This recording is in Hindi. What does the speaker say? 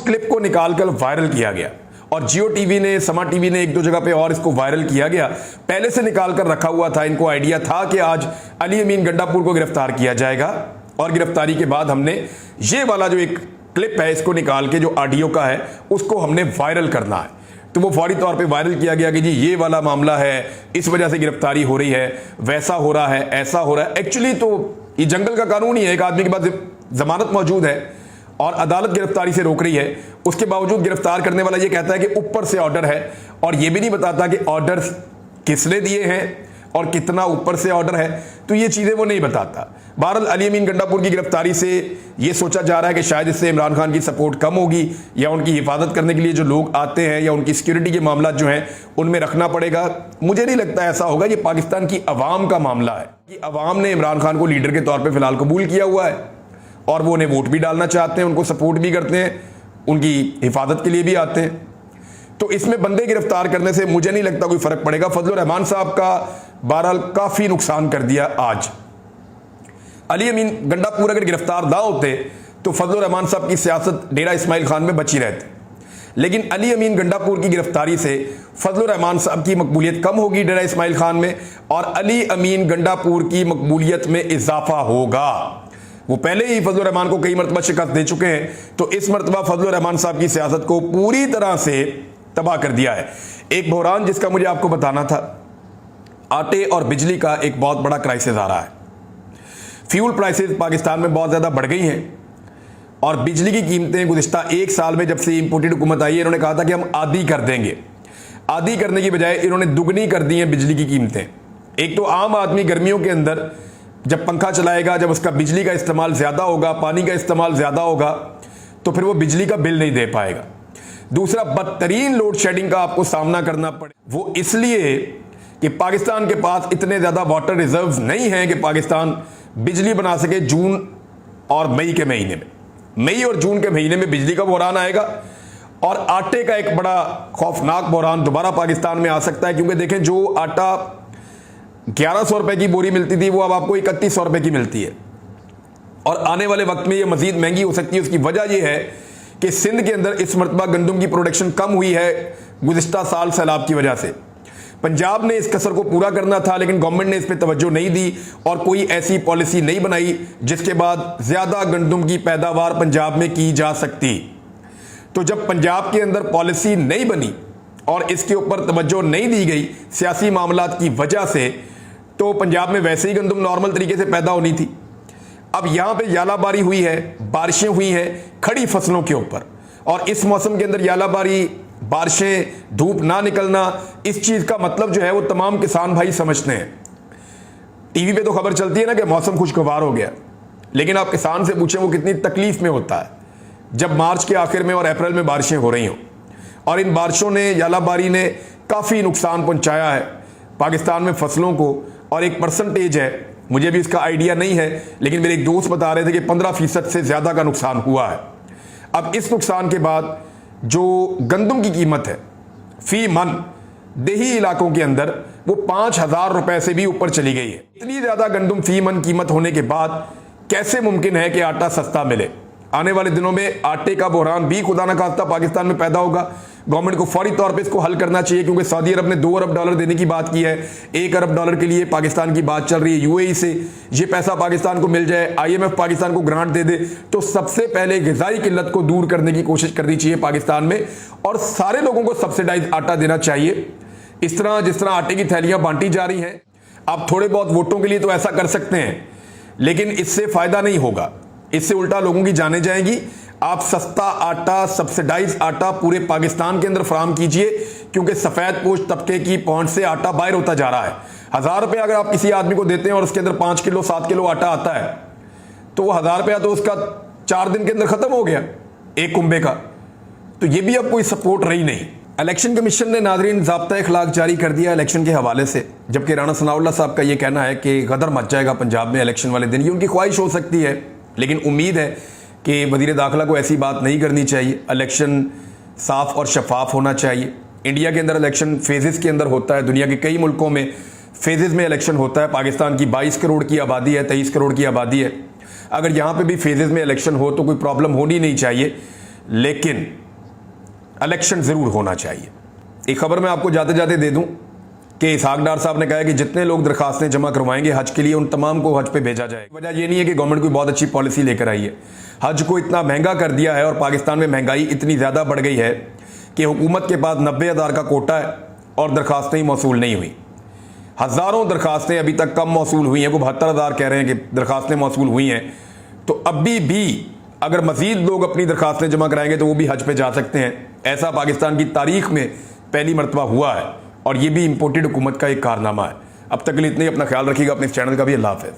क्लिप को निकालकर वायरल किया गया और जियो टीवी ने, समा टीवी ने, एक दो जगह पे और इसको वायरल किया गया। पहले से निकाल कर रखा हुआ था, इनको आइडिया था कि आज अली अमीन गंडापुर को गिरफ्तार किया जाएगा और गिरफ्तारी के बाद हमने ये वाला जो एक क्लिप है इसको निकाल के जो ऑडियो का है उसको हमने वायरल करना है। तो वो फौरी तौर पे वायरल किया गया कि जी ये वाला मामला है, इस वजह से गिरफ्तारी हो रही है, वैसा हो रहा है, ऐसा हो रहा है। एक्चुअली तो ये जंगल का कानून ही है, एक आदमी के पास जमानत मौजूद है और अदालत गिरफ्तारी से रोक रही है, उसके बावजूद गिरफ्तार करने वाला ये कहता है कि ऊपर से ऑर्डर है और ये भी नहीं बताता कि ऑर्डर किसने दिए हैं और कितना ऊपर से ऑर्डर है, तो ये चीजें वो नहीं बताता। बहरहाल अली अमीन गंडापुर की गिरफ्तारी से ये सोचा जा रहा है कि शायद इससे इमरान खान की सपोर्ट कम होगी या उनकी हिफाजत करने के लिए जो लोग आते हैं या उनकी सिक्योरिटी के मामला जो हैं उनमें रखना पड़ेगा। मुझे नहीं लगता ऐसा होगा, ये पाकिस्तान की अवाम का मामला है कि अवाम ने इमरान खान को लीडर के तौर पर फिलहाल कबूल किया हुआ है और वो उन्हें वोट भी डालना चाहते हैं, उनको सपोर्ट भी करते हैं, उनकी हिफाजत के लिए भी आते हैं। तो इसमें बंदे गिरफ्तार करने से मुझे नहीं लगता कोई फर्क पड़ेगा। फजलुर रहमान साहब का बहरहाल काफी नुकसान कर दिया आज। अली अमीन गंडापुर अगर गिरफ्तार ना होते तो फजलुर रहमान साहब की सियासत डेरा इस्माइल खान में बची रहती, लेकिन अली अमीन गंडापुर की गिरफ्तारी से फजलुर रहमान साहब की मकबूलियत कम होगी डेरा इस्माइल खान में और अली अमीन गंडापुर की मकबूलियत में इजाफा होगा। वो पहले ही फजलुर रहमान को कई मरतबा शिकस्त दे चुके हैं, तो इस मरतबा फजलुर रहमान साहब की सियासत को पूरी तरह से तबाह कर दिया है। एक बहरान जिसका मुझे आपको बताना था, आटे और बिजली का एक बहुत बड़ा क्राइसिस आ रहा है। फ्यूल प्राइसेस पाकिस्तान में बहुत ज़्यादा बढ़ गई हैं और बिजली की कीमतें गुज़िश्ता एक साल में जब से इंपोर्टेड हुकूमत आई है इन्होंने कहा था कि हम आधी कर देंगे, आधी करने की बजाय इन्होंने दुगनी कर दी हैं बिजली की कीमतें। एक तो आम आदमी गर्मियों के अंदर जब पंखा चलाएगा, जब उसका बिजली का इस्तेमाल ज़्यादा होगा, पानी का इस्तेमाल ज़्यादा होगा, तो फिर वो बिजली का बिल नहीं दे पाएगा। दूसरा, बदतरीन लोड शेडिंग का आपको सामना करना पड़े, वो इसलिए कि पाकिस्तान के पास इतने ज़्यादा वाटर रिजर्व्स नहीं हैं कि पाकिस्तान बिजली बना सके जून और मई के महीने में। मई और जून के महीने में बिजली का बहरान आएगा और आटे का एक बड़ा खौफनाक बहरान दोबारा पाकिस्तान में आ सकता है, क्योंकि देखें जो आटा 1100 रुपए की बोरी मिलती थी वो अब आपको 3100 रुपए की मिलती है और आने वाले वक्त में ये मजीद महंगी हो सकती है। उसकी वजह यह है कि सिंध के अंदर इस मरतबा गंदम की प्रोडक्शन कम हुई है गुज़िश्ता साल सैलाब की वजह से। पंजाब ने इस कसर को पूरा करना था लेकिन गवर्नमेंट ने इस पर तवज्जो नहीं दी और कोई ऐसी पॉलिसी नहीं बनाई जिसके बाद ज़्यादा गंदम की पैदावार पंजाब में की जा सकती। तो जब पंजाब के अंदर पॉलिसी नहीं बनी और इसके ऊपर तवज्जो नहीं दी गई सियासी मामलात की वजह से, तो पंजाब में वैसे ही गंदम नॉर्मल तरीके से पैदा होनी थी। अब यहां पे यालाबारी हुई है, बारिशें हुई हैं खड़ी फसलों के ऊपर और इस मौसम के अंदर यालाबारी, बारिशें, धूप ना निकलना, इस चीज का मतलब जो है वो तमाम किसान भाई समझते हैं। टीवी पे तो खबर चलती है ना कि मौसम खुशगवार हो गया, लेकिन आप किसान से पूछें वो कितनी तकलीफ में होता है जब मार्च के आखिर में और अप्रैल में बारिशें हो रही हों और इन बारिशों ने, यालाबारी ने काफ़ी नुकसान पहुंचाया है पाकिस्तान में फसलों को। और एक परसेंटेज है, मुझे भी इसका आइडिया नहीं है, लेकिन मेरे एक दोस्त बता रहे थे कि 15% से ज़्यादा का नुकसान हुआ है। अब इस नुकसान के बाद जो गंदम की कीमत है फी मन देही इलाकों के अंदर वो 5000 रुपए से भी ऊपर चली गई है। इतनी ज़्यादा गंदम फी मन कीमत होने के बाद कैसे मुमकिन है कि आटा सस्ता मिले? आने वाले दिनों में आटे का बहरान भी खुदा न खास्ता पाकिस्तान में पैदा होगा। गवर्नमेंट को फौरी तौर पे इसको हल करना चाहिए, क्योंकि सऊदी अरब ने $2 अरब देने की बात की है। $1 अरब के लिए पाकिस्तान की बात चल रही है। यूएई से ये पैसा पाकिस्तान को मिल जाए, IMF पाकिस्तान को ग्रांट दे दे, तो सबसे पहले ग़िज़ाई किल्लत को दूर करने की कोशिश करनी चाहिए पाकिस्तान में और सारे लोगों को सब्सिडाइज आटा देना चाहिए। इस तरह जिस तरह आटे की थैलियाँ बांटी जा रही हैं, आप थोड़े बहुत वोटों के लिए तो ऐसा कर सकते हैं, लेकिन इससे फ़ायदा नहीं होगा, इससे उल्टा लोगों की जानें जाएंगी। आप सस्ता आटा, सब्सिडाइज आटा पूरे पाकिस्तान के अंदर फराहम कीजिए, क्योंकि सफ़ेद पोश तबके की पहुंच से आटा बाहर होता जा रहा है। 1000 रुपये अगर आप किसी आदमी को देते हैं और उसके अंदर 5 किलो 7 किलो आटा आता है, तो वो 1000 रुपया तो उसका 4 दिन के अंदर ख़त्म हो गया एक कुंबे का। तो ये भी अब कोई सपोर्ट रही नहीं। इलेक्शन कमीशन ने नाज़रीन ज़ाब्ता अखलाक जारी कर दिया इलेक्शन के हवाले से, जबकि राणा सनाउल्लाह साहब का ये कहना है कि गदर मच जाएगा पंजाब में इलेक्शन वाले दिन। ये उनकी ख्वाहिश हो सकती है, लेकिन उम्मीद है कि वज़ीर दाखिला को ऐसी बात नहीं करनी चाहिए। इलेक्शन साफ़ और शफाफ होना चाहिए। इंडिया के अंदर इलेक्शन फेजेस के अंदर होता है, दुनिया के कई मुल्कों में फेजेस में इलेक्शन होता है। पाकिस्तान की 22 करोड़ की आबादी है, 23 करोड़ की आबादी है। अगर यहाँ पे भी फेजेस में इलेक्शन हो तो कोई प्रॉब्लम होनी नहीं चाहिए। लेकिन इलेक्शन जरूर होना चाहिए। एक खबर मैं आपको जाते जाते दे दूं कि इसहाक डार साहब ने कहा है कि जितने लोग दरखास्तें जमा करवाएंगे हज के लिए, उन तमाम को हज पे भेजा जाएगा। वजह यह नहीं है कि गवर्नमेंट कोई बहुत अच्छी पॉलिसी लेकर आई है, हज को इतना महंगा कर दिया है और पाकिस्तान में महंगाई इतनी ज़्यादा बढ़ गई है कि हुकूमत के पास 90,000 का कोटा है और दरखास्तें ही मौसूल नहीं हुई। हज़ारों दरखास्तें अभी तक कम मौसूल हुई हैं, वो 72,000 कह रहे हैं कि दरखास्तें मौसूल हुई हैं। तो अभी भी अगर मज़ीद लोग अपनी दरखास्तें जमा कराएंगे तो वो भी हज पे जा सकते हैं। ऐसा पाकिस्तान की तारीख में पहली मरतबा हुआ है और ये भी इम्पोर्टेड हुकूमत का एक कारनामा है। अब तक के लिए इतने ही, अपना ख्याल रखिएगा, अपने इस चैनल का भी। अल्लाह हाफ़िज़।